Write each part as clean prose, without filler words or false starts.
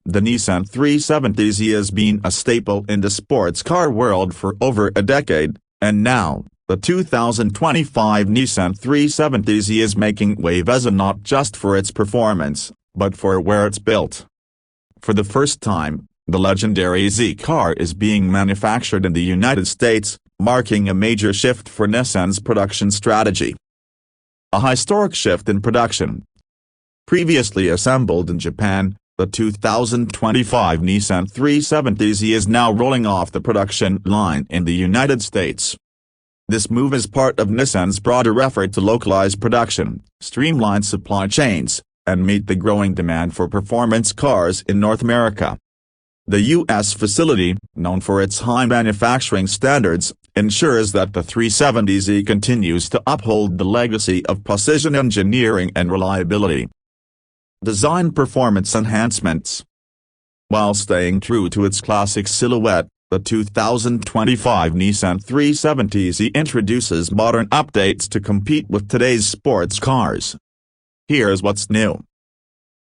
The Nissan 370Z has been a staple in the sports car world for over a decade, and now, the 2025 Nissan 370Z is making waves not just for its performance, but for where it's built. For the first time, the legendary Z car is being manufactured in the United States, marking a major shift for Nissan's production strategy. A historic shift in production. Previously assembled in Japan, the 2025 Nissan 370Z is now rolling off the production line in the United States. This move is part of Nissan's broader effort to localize production, streamline supply chains, and meet the growing demand for performance cars in North America. The U.S. facility, known for its high manufacturing standards, ensures that the 370Z continues to uphold the legacy of precision engineering and reliability. Design performance enhancements. While staying true to its classic silhouette, the 2025 Nissan 370Z introduces modern updates to compete with today's sports cars. Here's what's new.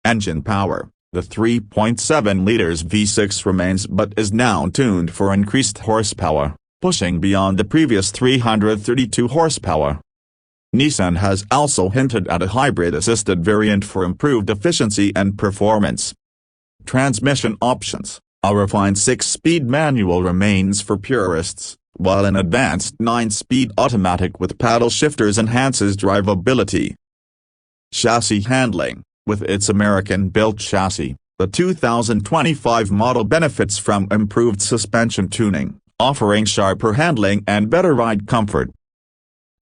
Engine power. The 3.7 liters V6 remains but is now tuned for increased horsepower, pushing beyond the previous 332 horsepower. Nissan has also hinted at a hybrid-assisted variant for improved efficiency and performance. Transmission options. A refined 6-speed manual remains for purists, while an advanced 9-speed automatic with paddle shifters enhances drivability. Chassis handling. With its American-built chassis, the 2025 model benefits from improved suspension tuning, offering sharper handling and better ride comfort.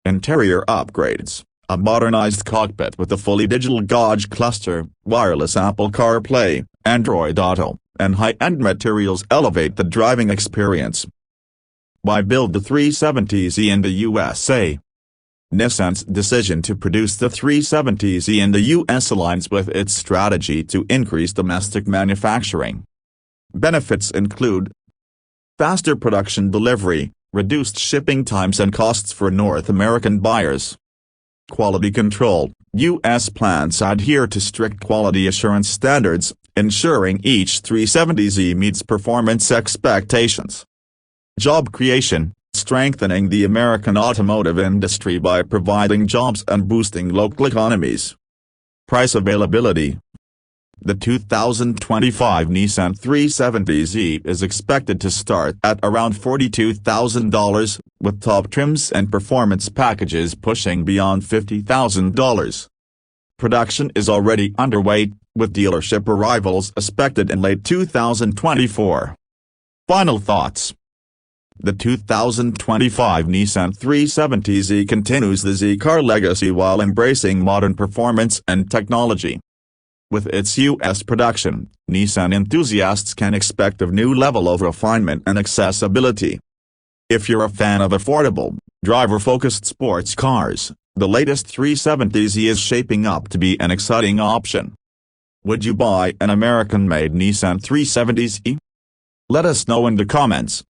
Interior upgrades. A modernized cockpit with a fully digital gauge cluster, wireless Apple CarPlay, Android Auto, and high-end materials elevate the driving experience. Why build the 370Z in the USA? Nissan's decision to produce the 370Z in the US aligns with its strategy to increase domestic manufacturing. Benefits include faster production delivery, reduced shipping times and costs for North American buyers. Quality control. U.S. plants adhere to strict quality assurance standards, ensuring each 370Z meets performance expectations. Job creation. Strengthening the American automotive industry by providing jobs and boosting local economies. Price availability. The 2025 Nissan 370Z is expected to start at around $42,000, with top trims and performance packages pushing beyond $50,000. Production is already underway, with dealership arrivals expected in late 2024. Final thoughts. The 2025 Nissan 370Z continues the Z car legacy while embracing modern performance and technology. With its U.S. production, Nissan enthusiasts can expect a new level of refinement and accessibility. If you're a fan of affordable, driver-focused sports cars, the latest 370Z is shaping up to be an exciting option. Would you buy an American-made Nissan 370Z? Let us know in the comments.